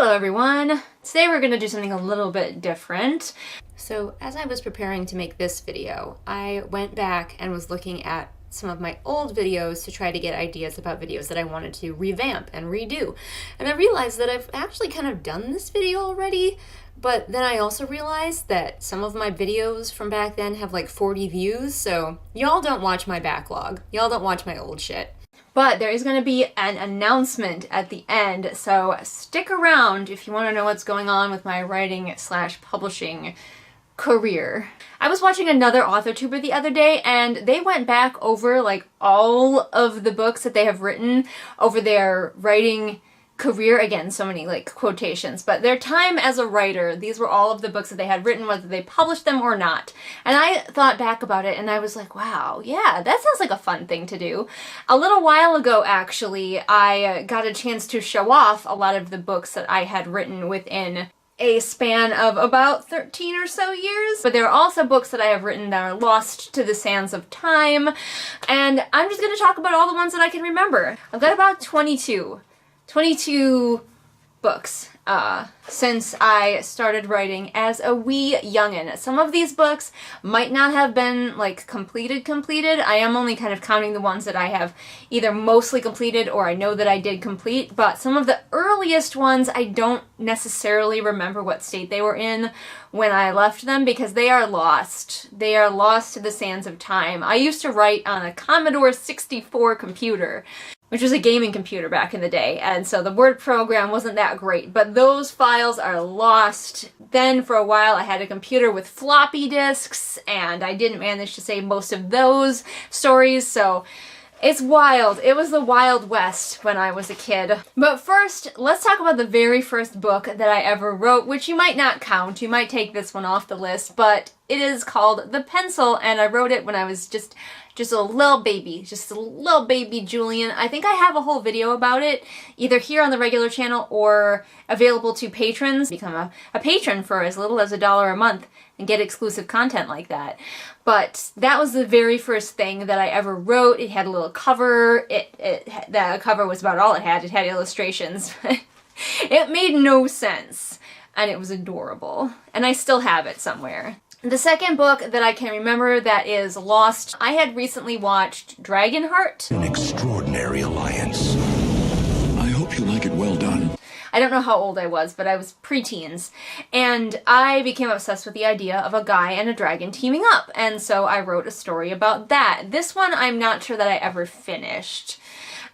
Hello everyone! Today we're going to do something a little bit different. So as I was preparing to make this video, I went back and was looking at some of my old videos to try to get ideas about videos that I wanted to revamp and redo. And I realized that I've actually kind of done this video already, but then I also realized that some of my videos from back then have like 40 views, so y'all don't watch my backlog. Y'all don't watch my old shit. But there is going to be an announcement at the end, so stick around if you want to know what's going on with my writing/publishing career. I was watching another AuthorTuber the other day, and they went back over like all of the books that they have written over their writing career. Again, so many like quotations, but their time as a writer, these were all of the books that they had written, whether they published them or not. And I thought back about it and I was like, wow, yeah, that sounds like a fun thing to do. A little while ago, actually, I got a chance to show off a lot of the books that I had written within a span of about 13 or so years. But there are also books that I have written that are lost to the sands of time, and I'm just going to talk about all the ones that I can remember. I've got about 22 books since I started writing as a wee youngin'. Some of these books might not have been like completed. I am only kind of counting the ones that I have either mostly completed or I know that I did complete, but some of the earliest ones I don't necessarily remember what state they were in when I left them because they are lost. They are lost to the sands of time. I used to write on a Commodore 64 computer, which was a gaming computer back in the day, and so the Word program wasn't that great, but those files are lost. Then for a while I had a computer with floppy disks, and I didn't manage to save most of those stories, so it's wild. It was the Wild West when I was a kid. But first, let's talk about the very first book that I ever wrote, which you might not count. You might take this one off the list, but it is called The Pencil, and I wrote it when I was just a little baby Julian. I think I have a whole video about it, either here on the regular channel or available to patrons. Become a patron for as little as $1 a month and get exclusive content like that. But that was the very first thing that I ever wrote. It had a little cover. The cover was about all it had. It had illustrations. It made no sense, and it was adorable. And I still have it somewhere. The second book that I can remember that is lost, I had recently watched Dragonheart. An extraordinary alliance. I hope you like it well done. I don't know how old I was, but I was preteens, and I became obsessed with the idea of a guy and a dragon teaming up, and so I wrote a story about that. This one I'm not sure that I ever finished.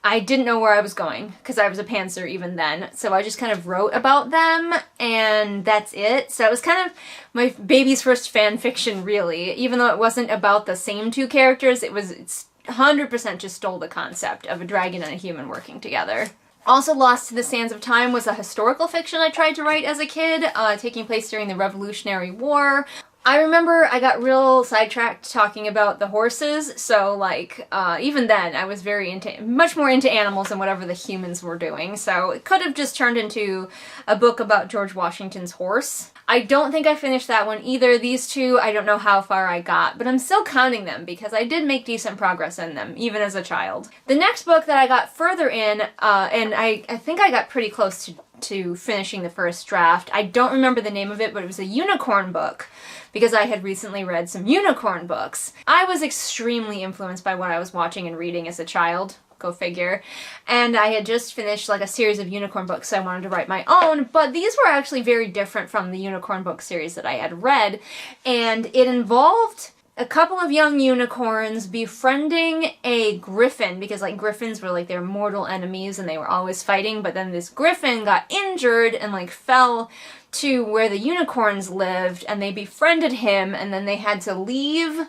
I didn't know where I was going, because I was a pantser even then, so I just kind of wrote about them, and that's it. So it was kind of my baby's first fan fiction, really. Even though it wasn't about the same two characters, it's 100% just stole the concept of a dragon and a human working together. Also lost to the sands of time was a historical fiction I tried to write as a kid, taking place during the Revolutionary War. I remember I got real sidetracked talking about the horses, so like, even then I was much more into animals than whatever the humans were doing, so it could have just turned into a book about George Washington's horse. I don't think I finished that one either. These two, I don't know how far I got, but I'm still counting them because I did make decent progress in them, even as a child. The next book that I got further in, and I think I got pretty close to finishing the first draft. I don't remember the name of it, but it was a unicorn book, because I had recently read some unicorn books. I was extremely influenced by what I was watching and reading as a child, go figure, and I had just finished like a series of unicorn books, so I wanted to write my own, but these were actually very different from the unicorn book series that I had read, and it involved a couple of young unicorns befriending a griffin, because like griffins were like their mortal enemies and they were always fighting, but then this griffin got injured and like fell to where the unicorns lived, and they befriended him, and then they had to leave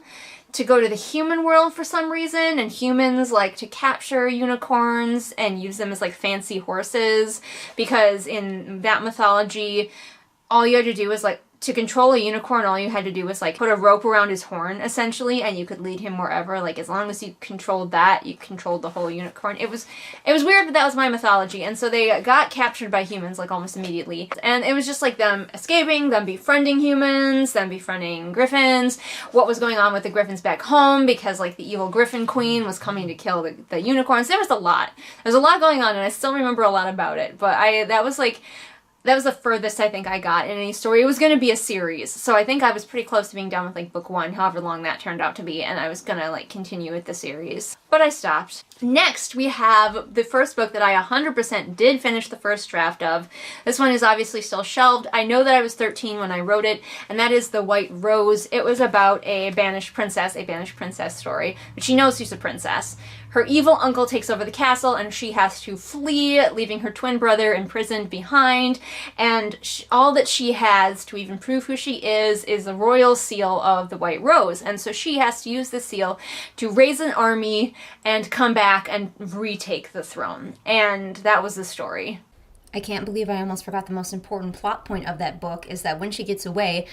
to go to the human world for some reason, and humans like to capture unicorns and use them as like fancy horses, because in that mythology all you had to do was like to control a unicorn, all you had to do was like put a rope around his horn essentially, and you could lead him wherever. Like as long as you controlled that, you controlled the whole unicorn. It was weird, but that was my mythology. And so they got captured by humans like almost immediately, and it was just like them escaping, them befriending humans, them befriending griffins, what was going on with the griffins back home, because like the evil griffin queen was coming to kill the unicorns. There was a lot going on, and I still remember a lot about it, but that was like That was the furthest I think I got in any story. It was going to be a series, so I think I was pretty close to being done with like book 1, however long that turned out to be, and I was gonna like continue with the series. But I stopped. Next, we have the first book that I 100% did finish the first draft of. This one is obviously still shelved. I know that I was 13 when I wrote it, and that is The White Rose. It was about a banished princess story, but she knows she's a princess. Her evil uncle takes over the castle, and she has to flee, leaving her twin brother imprisoned behind, and all that she has to even prove who she is the royal seal of the White Rose, and so she has to use the seal to raise an army and come back and retake the throne, and that was the story. I can't believe I almost forgot the most important plot point of that book is that when she gets away,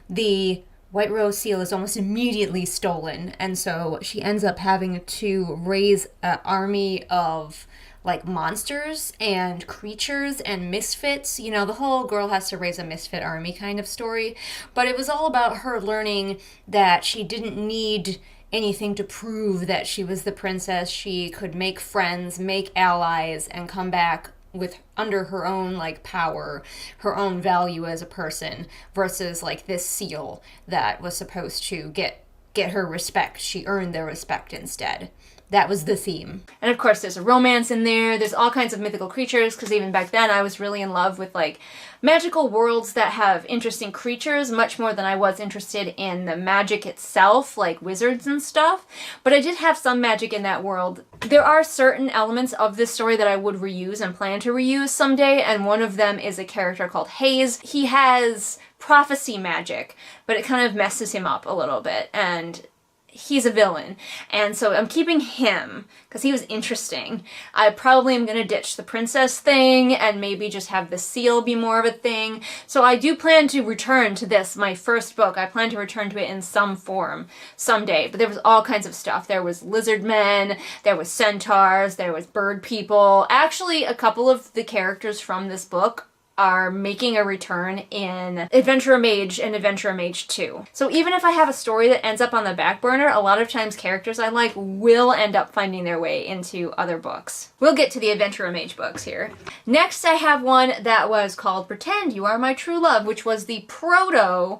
the White Rose seal is almost immediately stolen, and so she ends up having to raise an army of like monsters and creatures and misfits. You know, the whole girl has to raise a misfit army kind of story, but it was all about her learning that she didn't need anything to prove that she was the princess. She could make friends, make allies, and come back with under her own like power, her own value as a person, versus like this seal that was supposed to get her respect. She earned their respect instead. That was the theme. And of course there's a romance in there. There's all kinds of mythical creatures, because even back then I was really in love with like magical worlds that have interesting creatures, much more than I was interested in the magic itself, like wizards and stuff. But I did have some magic in that world. There are certain elements of this story that I would reuse and plan to reuse someday, and one of them is a character called Hayes. He has prophecy magic, but it kind of messes him up a little bit, and he's a villain, and so I'm keeping him because he was interesting. I probably am going to ditch the princess thing and maybe just have the seal be more of a thing. So I do plan to return to this, my first book. I plan to return to it in some form someday, but there was all kinds of stuff. There was lizard men, there was centaurs, there was bird people. Actually, a couple of the characters from this book are making a return in Adventurer Mage and Adventurer Mage 2. So even if I have a story that ends up on the back burner, a lot of times characters I like will end up finding their way into other books. We'll get to the Adventurer Mage books here. Next I have one that was called Pretend You Are My True Love, which was the proto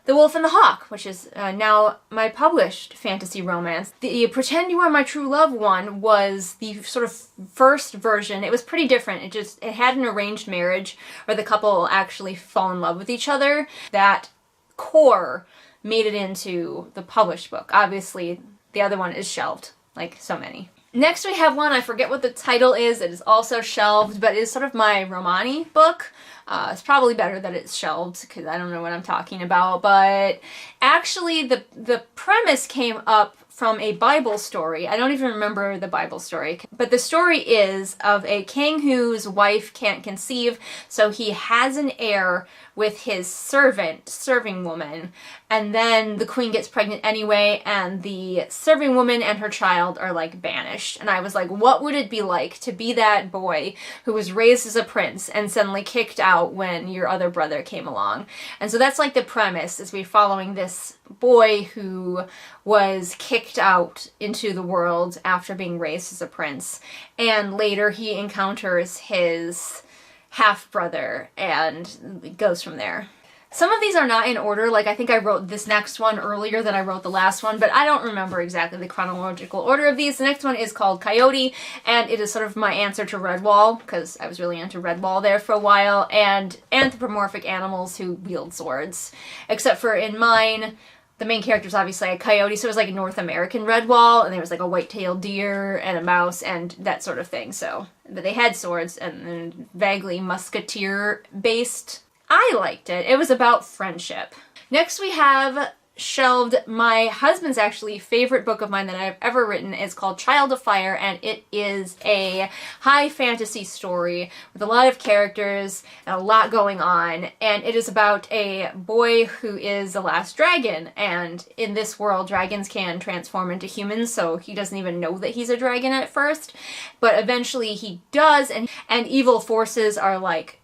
The Wolf and the Hawk, which is now my published fantasy romance. The Pretend You Are My True Love one was the sort of first version. It was pretty different. It had an arranged marriage where the couple actually fall in love with each other. That core made it into the published book. Obviously, the other one is shelved, like so many. Next we have one, I forget what the title is, it is also shelved, but it is sort of my Romani book. It's probably better that it's shelved, because I don't know what I'm talking about, but actually the premise came up from a Bible story. I don't even remember the Bible story, but the story is of a king whose wife can't conceive, so he has an heir with his serving woman, and then the queen gets pregnant anyway, and the serving woman and her child are like banished. And I was like, what would it be like to be that boy who was raised as a prince and suddenly kicked out when your other brother came along? And so that's like the premise, is we're following this boy who was kicked out into the world after being raised as a prince, and later he encounters his half-brother and it goes from there. Some of these are not in order, like I think I wrote this next one earlier than I wrote the last one, but I don't remember exactly the chronological order of these. The next one is called Coyote, and it is sort of my answer to Redwall, because I was really into Redwall there for a while, and anthropomorphic animals who wield swords. Except for in mine, the main character is obviously a coyote, so it was like a North American Redwall, and there was like a white-tailed deer and a mouse and that sort of thing, so. But they had swords and vaguely musketeer-based. I liked it. It was about friendship. Next we have shelved my husband's actually favorite book of mine that I've ever written. Is called Child of Fire, and it is a high fantasy story with a lot of characters and a lot going on, and it is about a boy who is the last dragon, and in this world dragons can transform into humans, so he doesn't even know that he's a dragon at first, but eventually he does, and evil forces are like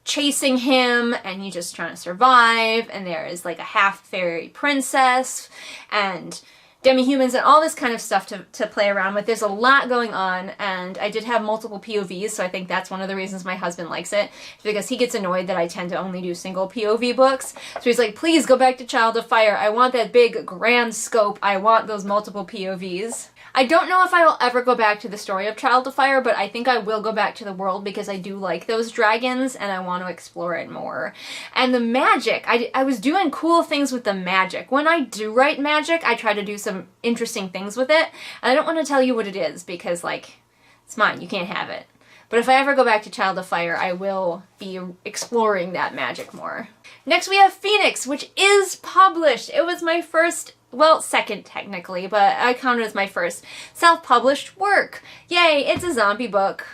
chasing him, and he's just trying to survive, and there is like a half-fairy princess, and demi-humans and all this kind of stuff to play around with. There's a lot going on, and I did have multiple POVs, so I think that's one of the reasons my husband likes it, because he gets annoyed that I tend to only do single POV books. So he's like, please go back to Child of Fire. I want that big grand scope. I want those multiple POVs. I don't know if I will ever go back to the story of Child of Fire, but I think I will go back to the world because I do like those dragons and I want to explore it more. And the magic, I was doing cool things with the magic. When I do write magic, I try to do some interesting things with it. And I don't want to tell you what it is because, like, it's mine. You can't have it. But if I ever go back to Child of Fire, I will be exploring that magic more. Next we have Phoenix, which is published. It was my first, well, second technically, but I count it as my first self-published work. Yay, it's a zombie book.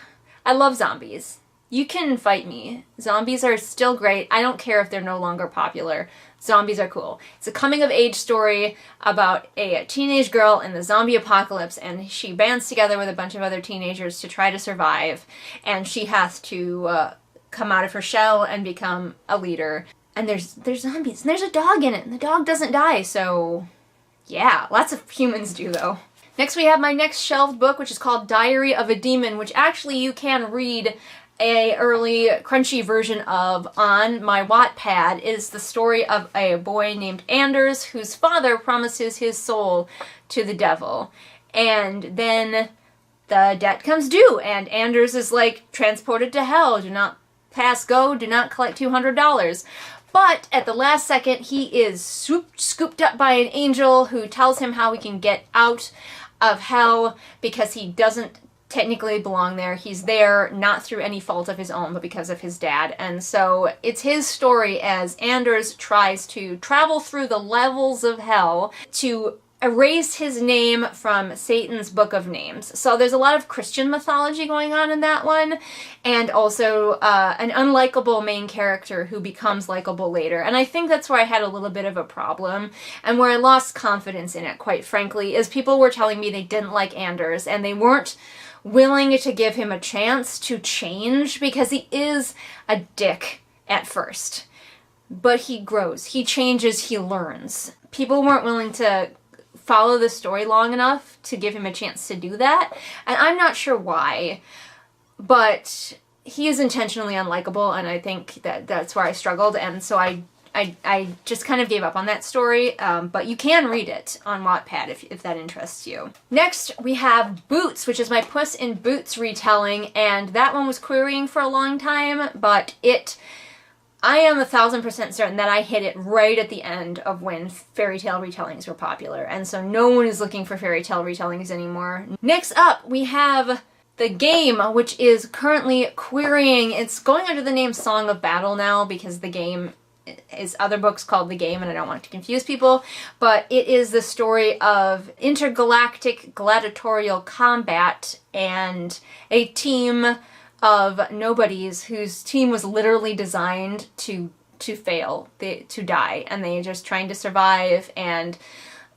I love zombies. You can fight me. Zombies are still great. I don't care if they're no longer popular. Zombies are cool. It's a coming-of-age story about a teenage girl in the zombie apocalypse, and she bands together with a bunch of other teenagers to try to survive, and she has to come out of her shell and become a leader. And there's zombies, and there's a dog in it, and the dog doesn't die, so yeah, lots of humans do, though. Next we have my next shelved book, which is called Diary of a Demon, which actually you can read a early crunchy version of on my Wattpad. It is the story of a boy named Anders whose father promises his soul to the devil. And then the debt comes due, and Anders is like transported to hell. Do not pass go, do not collect $200. But at the last second, he is scooped up by an angel who tells him how he can get out of hell because he doesn't technically belong there. He's there not through any fault of his own, but because of his dad. And so it's his story as Anders tries to travel through the levels of hell to erase his name from Satan's book of names. So there's a lot of Christian mythology going on in that one, and also an unlikable main character who becomes likable later. And I think that's where I had a little bit of a problem, and where I lost confidence in it, quite frankly, is people were telling me they didn't like Anders, and they weren't willing to give him a chance to change, because he is a dick at first. But he grows, he changes, he learns. People weren't willing to follow the story long enough to give him a chance to do that, and I'm not sure why, but he is intentionally unlikable, and I think that's where I struggled, and so I just kind of gave up on that story, but you can read it on Wattpad if that interests you. Next, we have Boots, which is my Puss in Boots retelling, and that one was querying for a long time, but I am 1000% certain that I hit it right at the end of when fairy tale retellings were popular, and so no one is looking for fairy tale retellings anymore. Next up, we have The Game, which is currently querying. It's going under the name Song of Battle now because The Game is other books called The Game, and I don't want to confuse people, but it is the story of intergalactic gladiatorial combat and a team of nobodies whose team was literally designed to fail, to die, and they are just trying to survive. And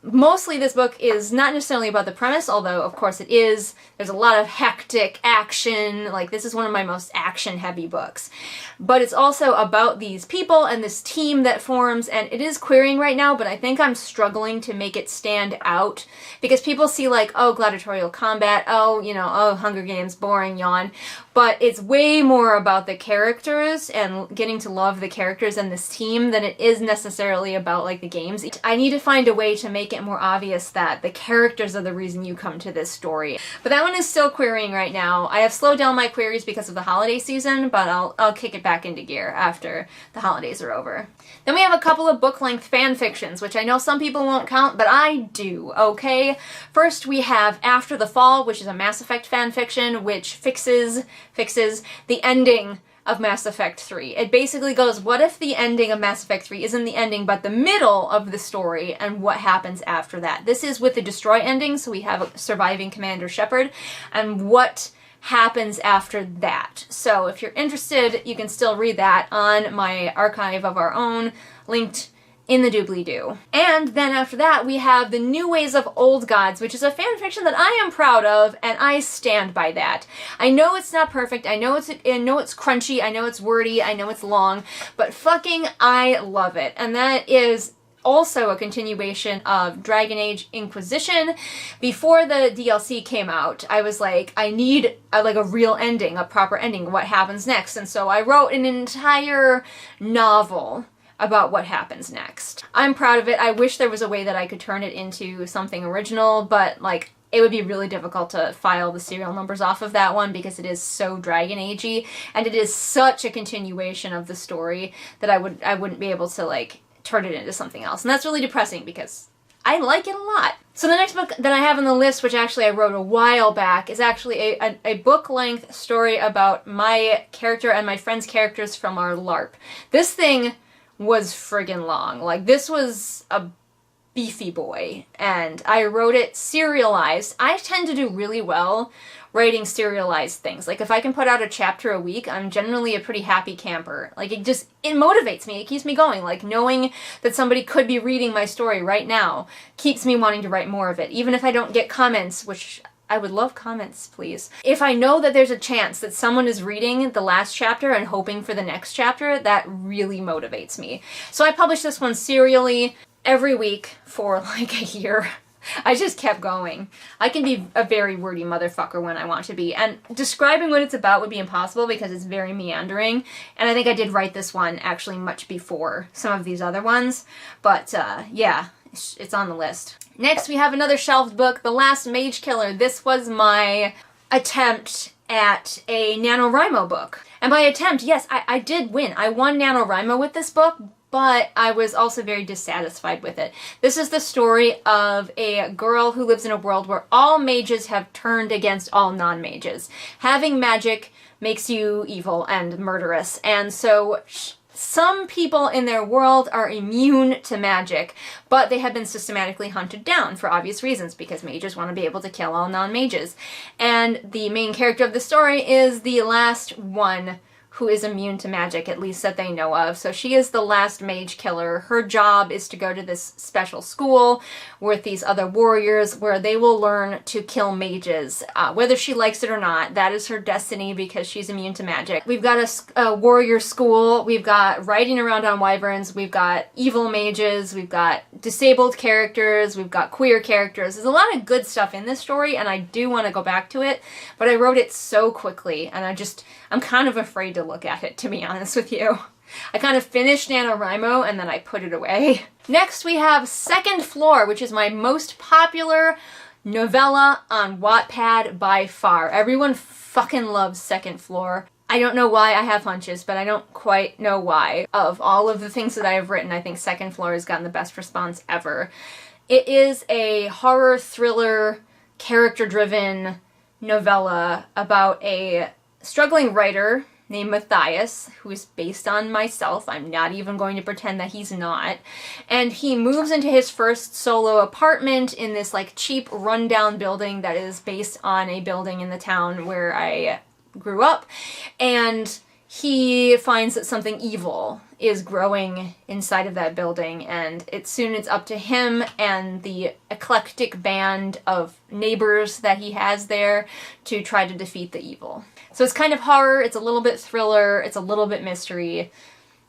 mostly this book is not necessarily about the premise, although of course it is. There's a lot of hectic action, like this is one of my most action-heavy books. But it's also about these people and this team that forms, and it is querying right now, but I think I'm struggling to make it stand out, because people see like, oh, gladiatorial combat, oh, you know, oh, Hunger Games, boring, yawn. But it's way more about the characters and getting to love the characters and this team than it is necessarily about like the games. I need to find a way to make it more obvious that the characters are the reason you come to this story. But that one is still querying right now. I have slowed down my queries because of the holiday season, but I'll kick it back into gear after the holidays are over. Then we have a couple of book-length fan fictions, which I know some people won't count, but I do, okay? First, we have After the Fall, which is a Mass Effect fan fiction, which fixes the ending of Mass Effect 3. It basically goes, what if the ending of Mass Effect 3 isn't the ending, but the middle of the story, and what happens after that? This is with the Destroy ending, so we have surviving Commander Shepard, and what happens after that. So if you're interested, you can still read that on my Archive of Our Own, linked in the doobly-doo. And then after that, we have The New Ways of Old Gods, which is a fan fiction that I am proud of, and I stand by that. I know it's not perfect, I know it's crunchy, I know it's wordy, I know it's long, but fucking I love it. And that is also a continuation of Dragon Age Inquisition. Before the DLC came out, I was like, I need a real ending, a proper ending, what happens next. And so I wrote an entire novel about what happens next. I'm proud of it. I wish there was a way that I could turn it into something original, but like, it would be really difficult to file the serial numbers off of that one because it is so Dragon Age-y, and it is such a continuation of the story that I wouldn't be able to like turn it into something else. And that's really depressing because I like it a lot. So the next book that I have on the list, which actually I wrote a while back, is actually a book-length story about my character and my friend's characters from our LARP. This thing was friggin' long. Like, this was a Beefy Boy, and I wrote it serialized. I tend to do really well writing serialized things. Like, if I can put out a chapter a week, I'm generally a pretty happy camper. Like, it motivates me. It keeps me going. Like, knowing that somebody could be reading my story right now keeps me wanting to write more of it. Even if I don't get comments, which I would love comments, please. If I know that there's a chance that someone is reading the last chapter and hoping for the next chapter, that really motivates me. So I published this one serially every week for like a year. I just kept going. I can be a very wordy motherfucker when I want to be, and describing what it's about would be impossible because it's very meandering, and I think I did write this one actually much before some of these other ones, but yeah, it's on the list. Next, we have another shelved book, The Last Mage Killer. This was my attempt at a NaNoWriMo book. And by attempt, yes, I did win. I won NaNoWriMo with this book, but I was also very dissatisfied with it. This is the story of a girl who lives in a world where all mages have turned against all non-mages. Having magic makes you evil and murderous, and so some people in their world are immune to magic, but they have been systematically hunted down for obvious reasons, because mages want to be able to kill all non-mages. And the main character of the story is the last one who is immune to magic, at least that they know of. So she is the last mage killer. Her job is to go to this special school with these other warriors where they will learn to kill mages. Whether she likes it or not, that is her destiny because she's immune to magic. We've got a warrior school, we've got riding around on wyverns, we've got evil mages, we've got disabled characters, we've got queer characters. There's a lot of good stuff in this story, and I do want to go back to it, but I wrote it so quickly, and I'm kind of afraid to look at it, to be honest with you. I kind of finished NaNoWriMo and then I put it away. Next we have Second Floor, which is my most popular novella on Wattpad by far. Everyone fucking loves Second Floor. I don't know why. I have hunches, but I don't quite know why. Of all of the things that I have written, I think Second Floor has gotten the best response ever. It is a horror thriller, character-driven novella about a struggling writer named Matthias, who is based on myself. I'm not even going to pretend that he's not. And he moves into his first solo apartment in this like cheap rundown building that is based on a building in the town where I grew up. And he finds that something evil is growing inside of that building, and it's up to him and the eclectic band of neighbors that he has there to try to defeat the evil. So it's kind of horror, it's a little bit thriller, it's a little bit mystery.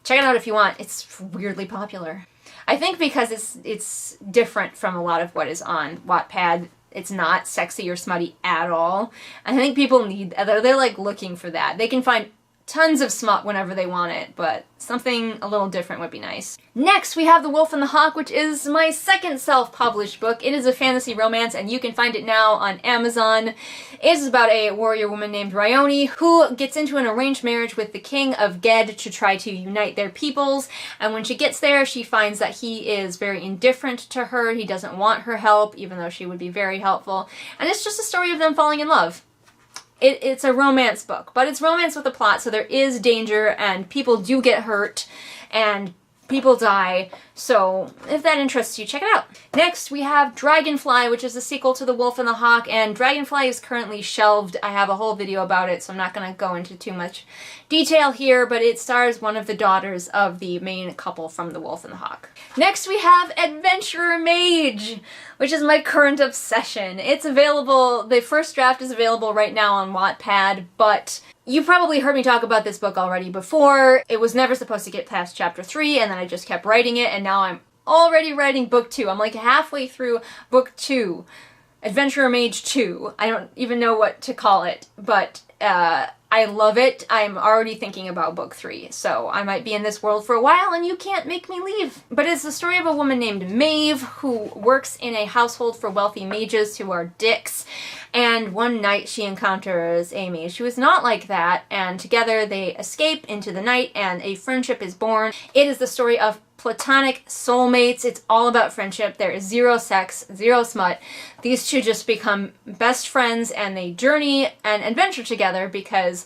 Check it out if you want. It's weirdly popular. I think because it's different from a lot of what is on Wattpad. It's not sexy or smutty at all. I think people they're like looking for that. They can find tons of smut whenever they want it, but something a little different would be nice. Next, we have The Wolf and the Hawk, which is my second self-published book. It is a fantasy romance, and you can find it now on Amazon. It is about a warrior woman named Ryone who gets into an arranged marriage with the king of Ged to try to unite their peoples, and when she gets there, she finds that he is very indifferent to her. He doesn't want her help, even though she would be very helpful, and it's just a story of them falling in love. It's a romance book, but it's romance with a plot, so there is danger, and people do get hurt, and people die, so if that interests you, check it out. Next, we have Dragonfly, which is the sequel to The Wolf and the Hawk, and Dragonfly is currently shelved. I have a whole video about it, so I'm not going to go into too much detail here, but it stars one of the daughters of the main couple from The Wolf and the Hawk. Next, we have Adventurer Mage, which is my current obsession. It's available, the first draft is available right now on Wattpad, but you probably heard me talk about this book already before. It was never supposed to get past chapter 3, and then I just kept writing it, and now I'm already writing book 2. I'm like halfway through book 2. Adventurer Mage 2. I don't even know what to call it, but I love it. I'm already thinking about book 3, so I might be in this world for a while and you can't make me leave. But it's the story of a woman named Maeve who works in a household for wealthy mages who are dicks, and one night she encounters a mage who is not like that, and together they escape into the night and a friendship is born. It is the story of platonic soulmates. It's all about friendship. There is zero sex, zero smut. These two just become best friends and they journey and adventure together because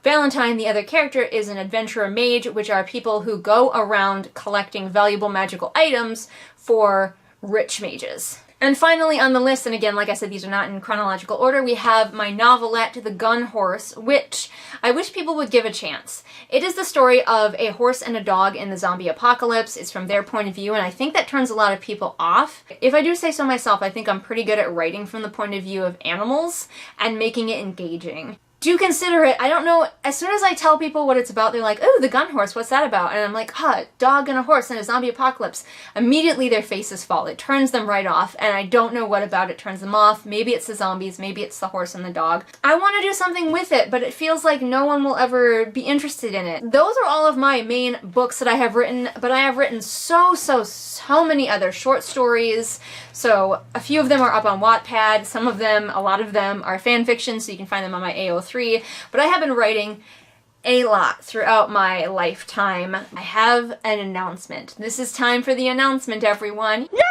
Valentine, the other character, is an adventurer mage, which are people who go around collecting valuable magical items for rich mages. And finally on the list, and again, like I said, these are not in chronological order, we have my novelette, The Gun Horse, which I wish people would give a chance. It is the story of a horse and a dog in the zombie apocalypse. It's from their point of view, and I think that turns a lot of people off. If I do say so myself, I think I'm pretty good at writing from the point of view of animals and making it engaging. Do consider it. I don't know, as soon as I tell people what it's about, they're like, oh, the gun horse, what's that about? And I'm like, dog and a horse and a zombie apocalypse. Immediately their faces fall. It turns them right off, and I don't know what about it turns them off. Maybe it's the zombies, maybe it's the horse and the dog. I want to do something with it, but it feels like no one will ever be interested in it. Those are all of my main books that I have written, but I have written so many other short stories. So a few of them are up on Wattpad, some of them, a lot of them are fan fiction, so you can find them on my AO3, but I have been writing a lot throughout my lifetime. I have an announcement. This is time for the announcement, everyone. Yay!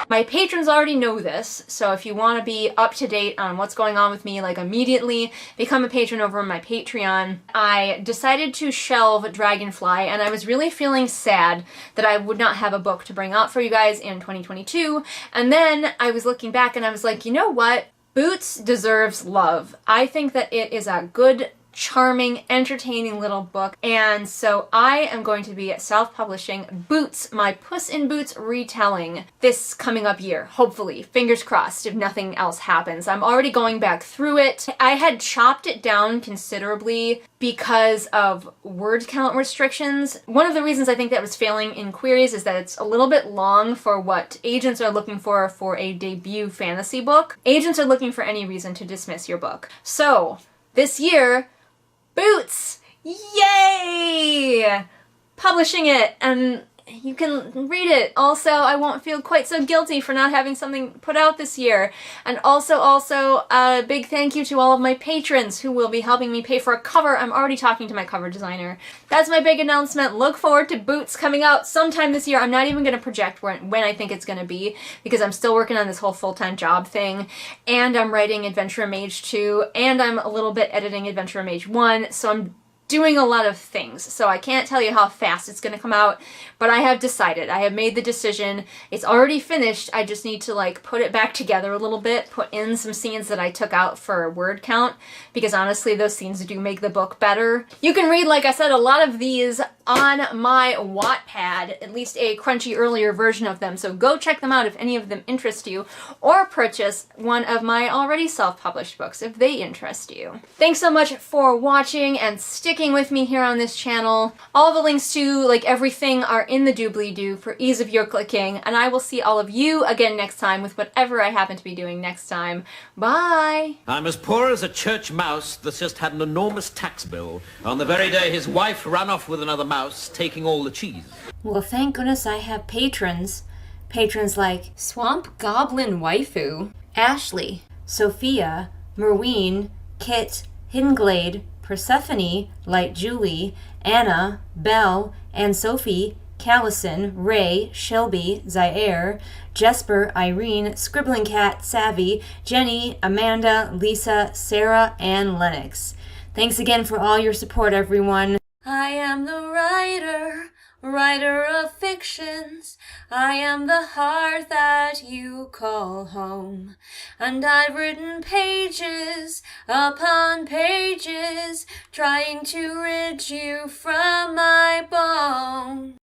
My patrons already know this, so if you want to be up to date on what's going on with me, like immediately, become a patron over on my Patreon. I decided to shelve Dragonfly, and I was really feeling sad that I would not have a book to bring out for you guys in 2022, and then I was looking back and I was like, you know what? Boots deserves love. I think that it is a good, charming, entertaining little book, and so I am going to be self-publishing Boots, my Puss in Boots retelling this coming up year, hopefully. Fingers crossed if nothing else happens. I'm already going back through it. I had chopped it down considerably because of word count restrictions. One of the reasons I think that was failing in queries is that it's a little bit long for what agents are looking for a debut fantasy book. Agents are looking for any reason to dismiss your book. So, this year, Boots! Yay! Publishing it, and you can read it. Also, I won't feel quite so guilty for not having something put out this year. And also, a big thank you to all of my patrons who will be helping me pay for a cover. I'm already talking to my cover designer. That's my big announcement. Look forward to Boots coming out sometime this year. I'm not even going to project when I think it's going to be, because I'm still working on this whole full-time job thing, and I'm writing Adventurer Mage 2, and I'm a little bit editing Adventurer Mage 1, so I'm doing a lot of things, so I can't tell you how fast it's gonna come out, but I have decided. I have made the decision. It's already finished. I just need to like put it back together a little bit, put in some scenes that I took out for word count, because honestly those scenes do make the book better. You can read, like I said, a lot of these on my Wattpad, at least a crunchy earlier version of them, so go check them out if any of them interest you, or purchase one of my already self-published books if they interest you. Thanks so much for watching and sticking with me here on this channel. All the links to like everything are in the doobly-doo for ease of your clicking, and I will see all of you again next time with whatever I happen to be doing next time. Bye! I'm as poor as a church mouse that's just had an enormous tax bill on the very day his wife ran off with another mouse, taking all the cheese. Well, thank goodness I have patrons. Patrons like Swamp Goblin Waifu, Ashley, Sophia, Merween, Kit, Hidden Glade, Persephone, Light Julie, Anna, Belle, Anne Sophie, Callison, Ray, Shelby, Zaire, Jesper, Irene, Scribbling Cat, Savvy, Jenny, Amanda, Lisa, Sarah, and Lennox. Thanks again for all your support, everyone. I am the writer of fictions. I am the heart that you call home. And I've written pages upon pages, trying to rid you from my bones.